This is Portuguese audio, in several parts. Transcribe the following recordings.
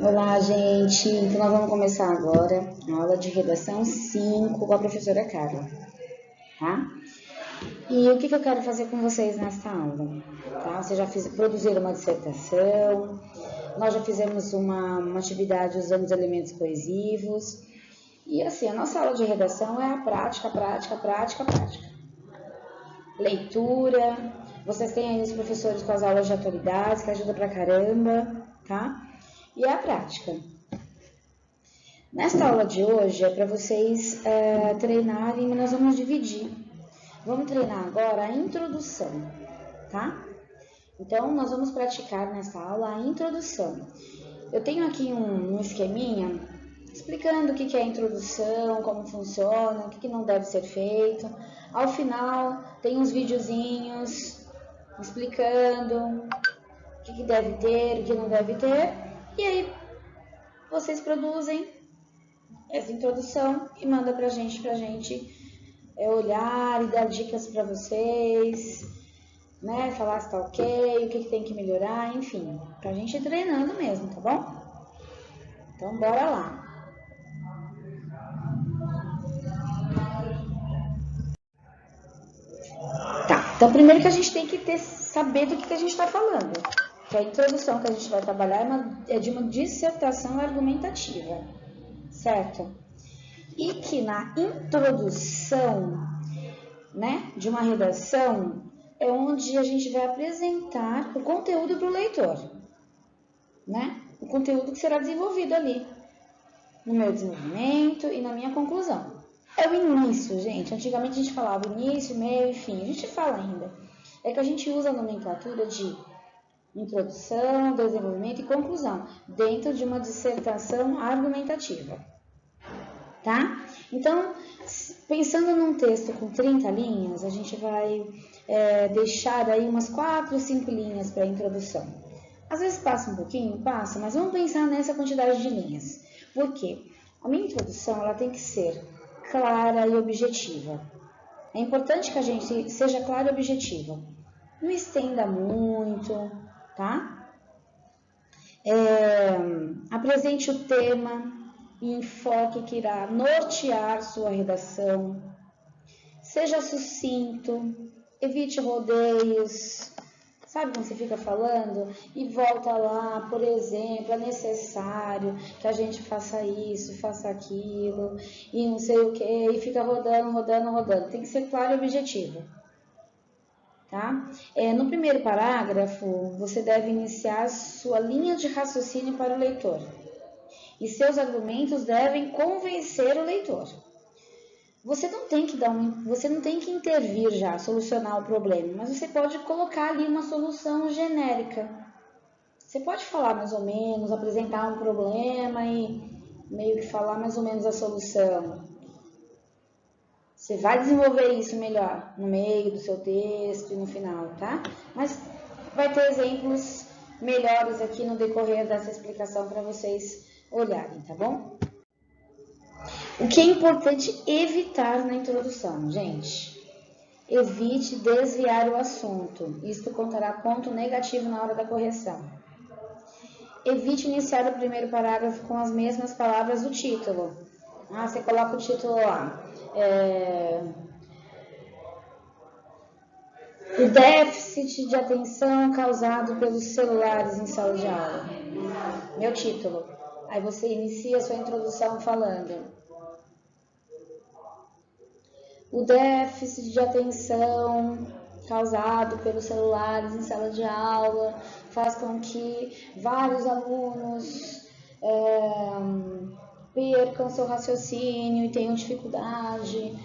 Olá, gente! Então, nós vamos começar agora a aula de redação 5 com a professora Carla, tá? E o que eu quero fazer com vocês nesta aula? Tá? Vocês já produziram uma dissertação, nós já fizemos uma atividade usando os elementos coesivos. E assim, a nossa aula de redação é a prática. Leitura, vocês têm aí os professores com as aulas de atualidades, que ajuda pra caramba, tá? E a prática. Nesta aula de hoje é para vocês treinarem, nós vamos dividir. Vamos treinar agora a introdução, tá? Então, nós vamos praticar nessa aula a introdução. Eu tenho aqui um esqueminha explicando o que é a introdução, como funciona, o que não deve ser feito. Ao final, tem uns videozinhos explicando o que deve ter, o que não deve ter. E aí, vocês produzem essa introdução e manda pra gente olhar e dar dicas para vocês, né? Falar se tá ok, o que tem que melhorar, enfim, pra gente ir treinando mesmo, tá bom? Então, bora lá. Tá, então primeiro que a gente tem que saber do que a gente está falando. Que a introdução que a gente vai trabalhar é de uma dissertação argumentativa, certo? E que na introdução, né, de uma redação é onde a gente vai apresentar o conteúdo para o leitor, né? O conteúdo que será desenvolvido ali no meu desenvolvimento e na minha conclusão. É o início, gente. Antigamente a gente falava início, meio e fim. A gente fala ainda. É que a gente usa a nomenclatura de introdução, desenvolvimento e conclusão dentro de uma dissertação argumentativa, tá? Então, pensando num texto com 30 linhas, a gente vai deixar aí umas 4 ou 5 linhas para a introdução. Às vezes passa um pouquinho, passa, mas vamos pensar nessa quantidade de linhas. Por quê? A minha introdução ela tem que ser clara e objetiva. É importante que a gente seja clara e objetiva. Não estenda muito, tá? Apresente o tema e enfoque que irá nortear sua redação. Seja sucinto, evite rodeios. Sabe quando você fica falando e volta lá, por exemplo, é necessário que a gente faça isso, faça aquilo, e não sei o que, e fica rodando. Tem que ser claro e objetivo, tá? No primeiro parágrafo, você deve iniciar sua linha de raciocínio para o leitor. E seus argumentos devem convencer o leitor. Você não tem que intervir já, solucionar o problema, mas você pode colocar ali uma solução genérica. Você pode falar mais ou menos, apresentar um problema e meio que falar mais ou menos a solução. Você vai desenvolver isso melhor no meio do seu texto e no final, tá? Mas vai ter exemplos melhores aqui no decorrer dessa explicação para vocês olharem, tá bom? O que é importante evitar na introdução, gente? Evite desviar o assunto. Isto contará ponto negativo na hora da correção. Evite iniciar o primeiro parágrafo com as mesmas palavras do título. Você coloca o título lá. O déficit de atenção causado pelos celulares em sala de aula. Meu título. Aí você inicia a sua introdução falando: o déficit de atenção causado pelos celulares em sala de aula faz com que vários alunos percam seu raciocínio e tenham dificuldade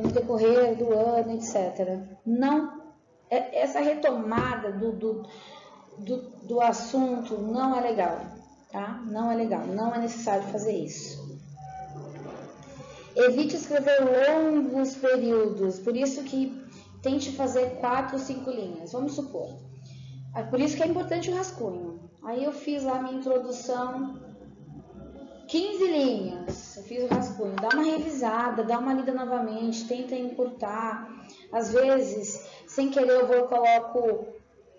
no decorrer do ano, etc. Não, essa retomada do assunto não é legal, tá? Não é legal, não é necessário fazer isso. Evite escrever longos períodos, por isso que tente fazer 4 ou 5 linhas, vamos supor. Por isso que é importante o rascunho. Aí eu fiz lá a minha introdução, 15 linhas, eu fiz o rascunho. Dá uma revisada, dá uma lida novamente, tenta encurtar. Às vezes, sem querer, eu coloco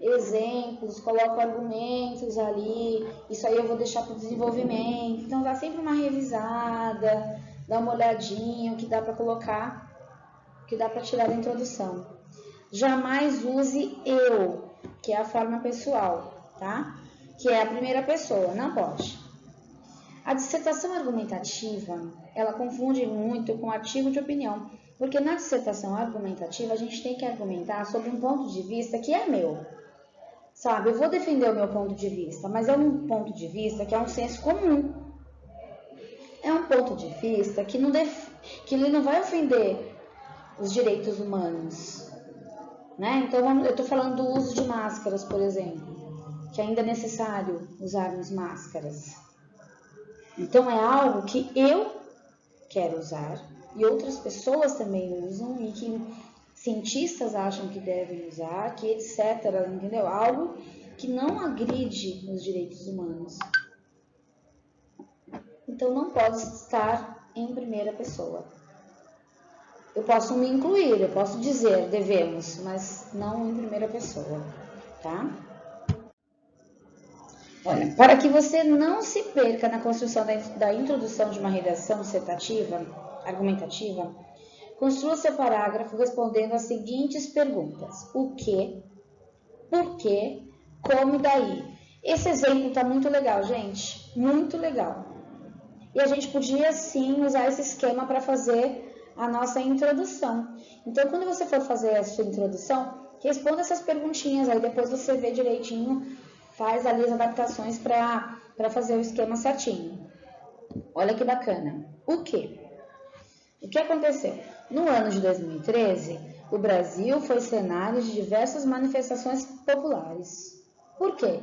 exemplos, coloco argumentos ali, isso aí eu vou deixar para o desenvolvimento. Então dá sempre uma revisada, dá uma olhadinha, o que dá para colocar, o que dá para tirar da introdução. Jamais use eu, que é a forma pessoal, tá? Que é a primeira pessoa, não pode. A dissertação argumentativa, ela confunde muito com artigo de opinião, porque na dissertação argumentativa a gente tem que argumentar sobre um ponto de vista que é meu. Sabe, eu vou defender o meu ponto de vista, mas é um ponto de vista que é um senso comum. É um ponto de vista que ele não vai ofender os direitos humanos. Né? Então, eu estou falando do uso de máscaras, por exemplo, que ainda é necessário usarmos máscaras. Então, é algo que eu quero usar e outras pessoas também usam e que cientistas acham que devem usar, que etc, entendeu? Algo que não agride os direitos humanos. Então, não pode estar em primeira pessoa. Eu posso me incluir, eu posso dizer devemos, mas não em primeira pessoa, tá? Olha, para que você não se perca na construção da introdução de uma redação dissertativa, argumentativa, construa seu parágrafo respondendo as seguintes perguntas: o que, por quê, como e daí. Esse exemplo está muito legal, gente, muito legal. E a gente podia sim usar esse esquema para fazer a nossa introdução. Então, quando você for fazer a sua introdução, responda essas perguntinhas, aí depois você vê direitinho, faz ali as adaptações para fazer o esquema certinho. Olha que bacana. O quê? O que aconteceu? No ano de 2013, o Brasil foi cenário de diversas manifestações populares. Por quê?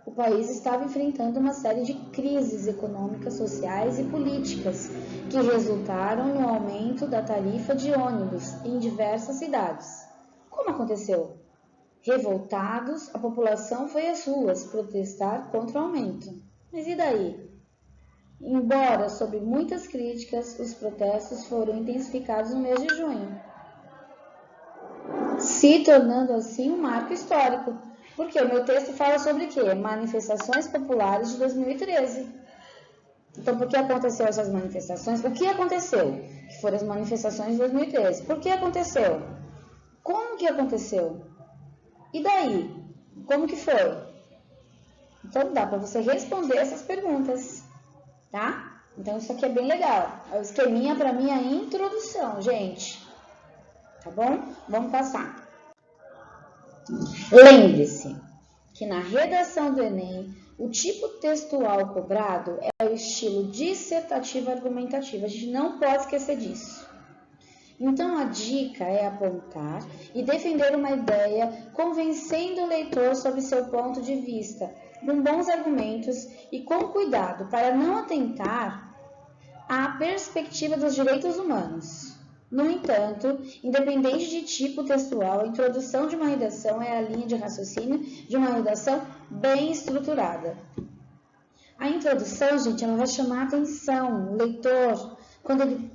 O país estava enfrentando uma série de crises econômicas, sociais e políticas que resultaram no aumento da tarifa de ônibus em diversas cidades. Como aconteceu? Revoltados, a população foi às ruas protestar contra o aumento. Mas e daí? Embora sob muitas críticas, os protestos foram intensificados no mês de junho, se tornando assim um marco histórico. Porque o meu texto fala sobre o quê? Manifestações populares de 2013. Então, por que aconteceu essas manifestações? O que aconteceu? Que foram as manifestações de 2013. Por que aconteceu? Como que aconteceu? E daí? Como que foi? Então, dá para você responder essas perguntas, tá? Então, isso aqui é bem legal. O esqueminha para mim é a introdução, gente. Tá bom? Vamos passar. Lembre-se que na redação do Enem, o tipo textual cobrado é o estilo dissertativo argumentativo. A gente não pode esquecer disso. Então, a dica é apontar e defender uma ideia, convencendo o leitor sobre seu ponto de vista, com bons argumentos e com cuidado para não atentar à perspectiva dos direitos humanos. No entanto, independente de tipo textual, a introdução de uma redação é a linha de raciocínio de uma redação bem estruturada. A introdução, gente, ela vai chamar a atenção, o leitor, quando ele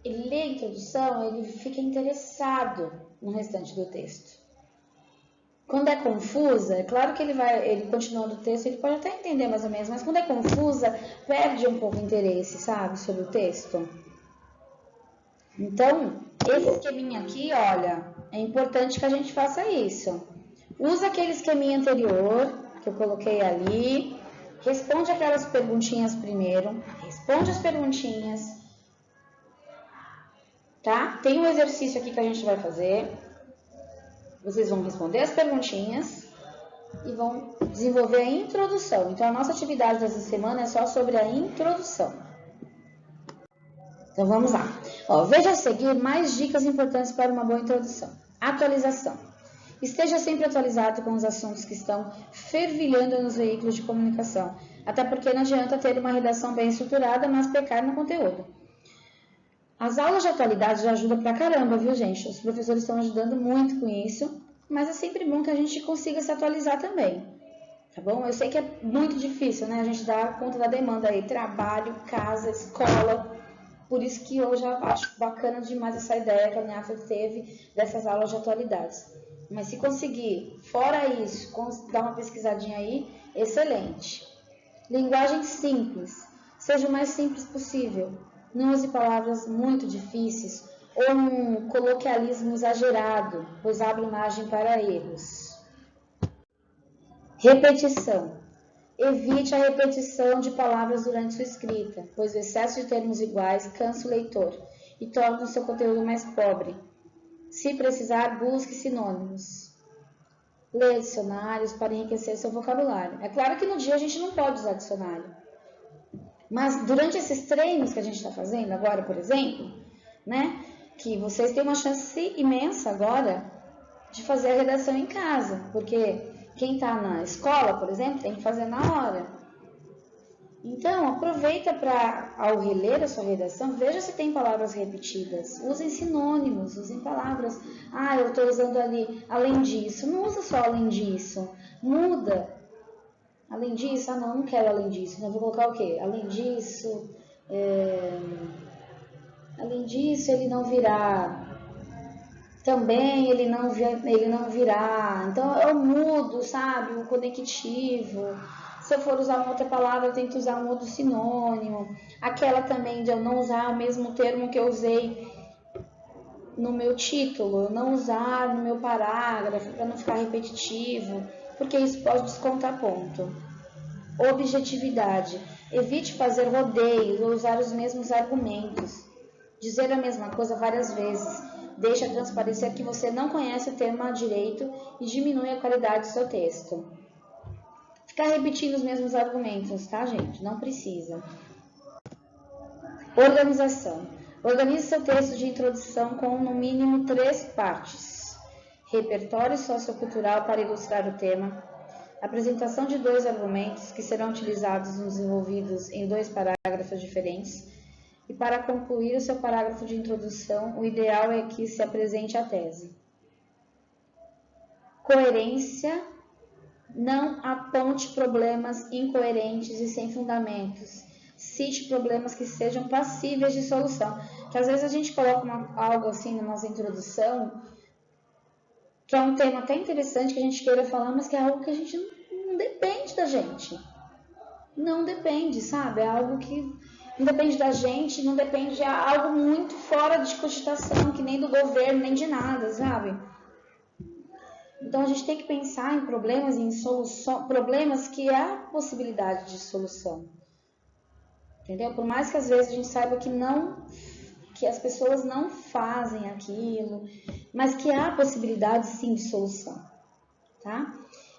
lê a introdução, ele fica interessado no restante do texto. Quando é confusa, é claro que ele continuando o texto, ele pode até entender mais ou menos, mas quando é confusa, perde um pouco o interesse, sabe, sobre o texto. Então, esse esqueminha aqui, olha, é importante que a gente faça isso. Usa aquele esqueminha anterior, que eu coloquei ali, responde aquelas perguntinhas primeiro, responde as perguntinhas, tá? Tem um exercício aqui que a gente vai fazer. Vocês vão responder as perguntinhas e vão desenvolver a introdução. Então, a nossa atividade dessa semana é só sobre a introdução. Então, vamos lá. Veja a seguir mais dicas importantes para uma boa introdução. Atualização. Esteja sempre atualizado com os assuntos que estão fervilhando nos veículos de comunicação. Até porque não adianta ter uma redação bem estruturada, mas pecar no conteúdo. As aulas de atualidade já ajudam pra caramba, viu, gente? Os professores estão ajudando muito com isso, mas é sempre bom que a gente consiga se atualizar também, tá bom? Eu sei que é muito difícil, né? A gente dá conta da demanda aí, trabalho, casa, escola. Por isso que eu já acho bacana demais essa ideia que a Uniafra teve dessas aulas de atualidades. Mas se conseguir, fora isso, dar uma pesquisadinha aí, excelente. Linguagem simples. Seja o mais simples possível. Não use palavras muito difíceis ou um coloquialismo exagerado, pois abre margem para erros. Repetição. Evite a repetição de palavras durante sua escrita, pois o excesso de termos iguais cansa o leitor e torna o seu conteúdo mais pobre. Se precisar, busque sinônimos. Leia dicionários para enriquecer seu vocabulário. É claro que no dia a gente não pode usar dicionário, mas durante esses treinos que a gente está fazendo agora, por exemplo, né, que vocês têm uma chance imensa agora de fazer a redação em casa, porque quem está na escola, por exemplo, tem que fazer na hora. Então, aproveita para, ao reler a sua redação, veja se tem palavras repetidas. Usem sinônimos, usem palavras. Ah, eu estou usando ali, além disso. Não usa só além disso. Muda. Além disso, não quero além disso. Eu vou colocar o quê? Além disso, ele não virá. Também ele não virá. Então, eu mudo, sabe? O conectivo. Se eu for usar uma outra palavra, eu tenho que usar um outro sinônimo. Aquela também de eu não usar o mesmo termo que eu usei no meu título, não usar no meu parágrafo, para não ficar repetitivo, porque isso pode descontar ponto. Objetividade. Evite fazer rodeios ou usar os mesmos argumentos. Dizer a mesma coisa várias vezes deixa transparecer que você não conhece o tema direito e diminui a qualidade do seu texto. Ficar repetindo os mesmos argumentos, tá, gente? Não precisa. Organização. Organize seu texto de introdução com, no mínimo, 3 partes. Repertório sociocultural para ilustrar o tema. Apresentação de 2 argumentos que serão utilizados nos desenvolvidos em 2 parágrafos diferentes. E para concluir o seu parágrafo de introdução, o ideal é que se apresente a tese. Coerência. Não aponte problemas incoerentes e sem fundamentos. Cite problemas que sejam passíveis de solução. Que às vezes a gente coloca algo assim na nossa introdução, que é um tema até interessante que a gente queira falar, mas que é algo que a gente não depende da gente. Não depende, sabe? É algo que não depende da gente, não depende de algo muito fora de cogitação, que nem do governo, nem de nada, sabe? Então, a gente tem que pensar em problemas, em solução, problemas que há possibilidade de solução. Entendeu? Por mais que às vezes a gente saiba que as pessoas não fazem aquilo, mas que há possibilidade sim de solução, tá?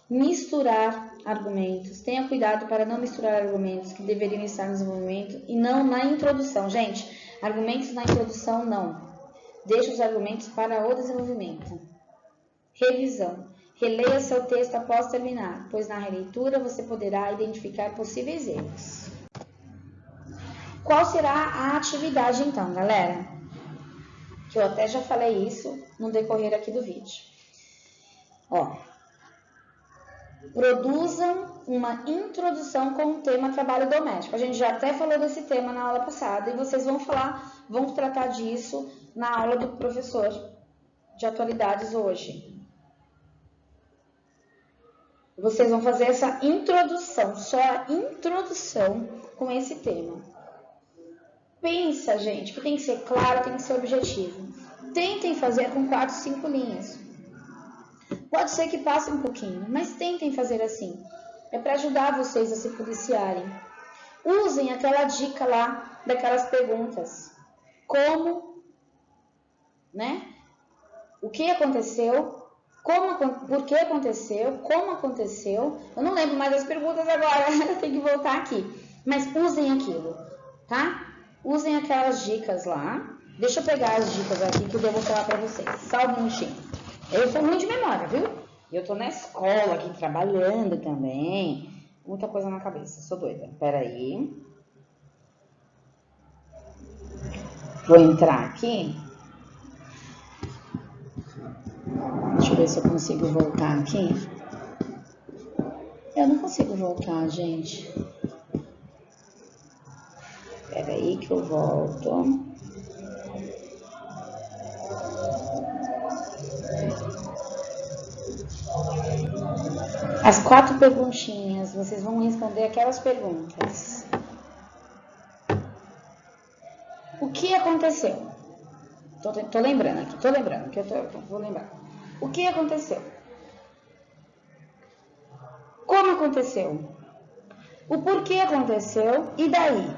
Misturar argumentos. Tenha cuidado para não misturar argumentos que deveriam estar no desenvolvimento e não na introdução. Gente, argumentos na introdução não. Deixe os argumentos para o desenvolvimento. Revisão. Releia seu texto após terminar, pois na releitura você poderá identificar possíveis erros. Qual será a atividade então, galera? Que eu até já falei isso no decorrer aqui do vídeo. Produzam uma introdução com o tema trabalho doméstico. A gente já até falou desse tema na aula passada e vocês vão tratar disso na aula do professor de atualidades hoje. Vocês vão fazer essa introdução, só a introdução com esse tema. Pensa, gente, que tem que ser claro, tem que ser objetivo. Tentem fazer com 4, 5 linhas. Pode ser que passe um pouquinho, mas tentem fazer assim. É para ajudar vocês a se policiarem. Usem aquela dica lá daquelas perguntas. Como, né? O que aconteceu? Por que aconteceu? Como aconteceu? Eu não lembro mais das perguntas agora, eu tenho que voltar aqui. Mas usem aquilo, tá? Usem aquelas dicas lá. Deixa eu pegar as dicas aqui que eu vou falar para vocês. Só um minutinho. Eu sou ruim de memória, viu? Eu tô na escola aqui trabalhando também. Muita coisa na cabeça, sou doida. Peraí. Vou entrar aqui. Deixa eu ver se eu consigo voltar aqui. Eu não consigo voltar, gente. Espera aí que eu volto. as 4 perguntinhas, vocês vão responder aquelas perguntas. O que aconteceu? Tô lembrando aqui, vou lembrar. O que aconteceu? Como aconteceu? O porquê aconteceu e daí?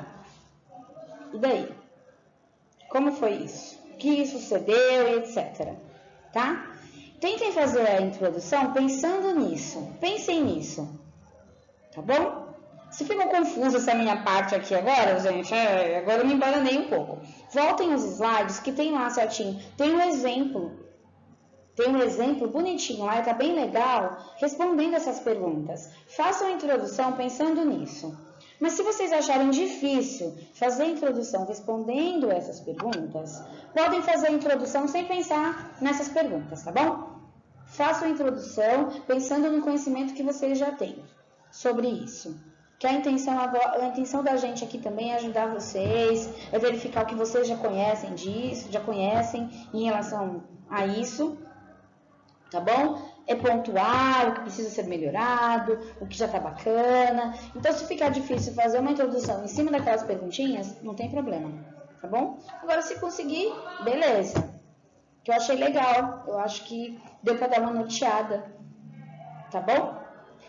E daí? Como foi isso? O que sucedeu e etc. Tá? Tentem fazer a introdução pensando nisso. Pensem nisso. Tá bom? Se ficou confusa essa minha parte aqui agora, gente, agora eu me embaranei um pouco. Voltem os slides que tem lá certinho. Tem um exemplo. Tem um exemplo bonitinho lá, tá bem legal, respondendo essas perguntas. Façam a introdução pensando nisso. Mas se vocês acharem difícil fazer a introdução respondendo essas perguntas, podem fazer a introdução sem pensar nessas perguntas, tá bom? Façam a introdução pensando no conhecimento que vocês já têm sobre isso. Que a intenção da gente aqui também é ajudar vocês, é verificar o que vocês já conhecem disso, já conhecem em relação a isso. Tá bom? É pontuar o que precisa ser melhorado, o que já tá bacana. Então, se ficar difícil fazer uma introdução em cima daquelas perguntinhas, não tem problema, tá bom? Agora, se conseguir, beleza. Que eu achei legal, eu acho que deu pra dar uma noteada, tá bom?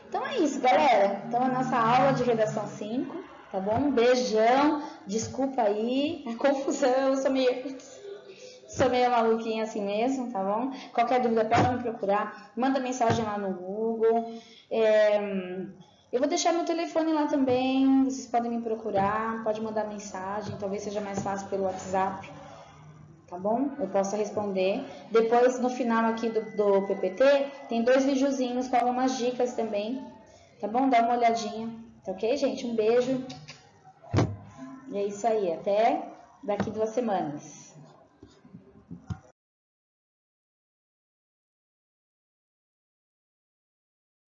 Então é isso, galera. Então, a nossa aula de redação 5, tá bom? Um beijão, desculpa aí a confusão, eu sou meio maluquinha assim mesmo, tá bom? Qualquer dúvida pode me procurar, manda mensagem lá no Google. Eu vou deixar meu telefone lá também, vocês podem me procurar, pode mandar mensagem, talvez seja mais fácil pelo WhatsApp, tá bom? Eu posso responder. Depois, no final aqui do PPT, tem 2 videozinhos com algumas dicas também, tá bom? Dá uma olhadinha, tá ok, gente? Um beijo. E é isso aí, até daqui 2 semanas.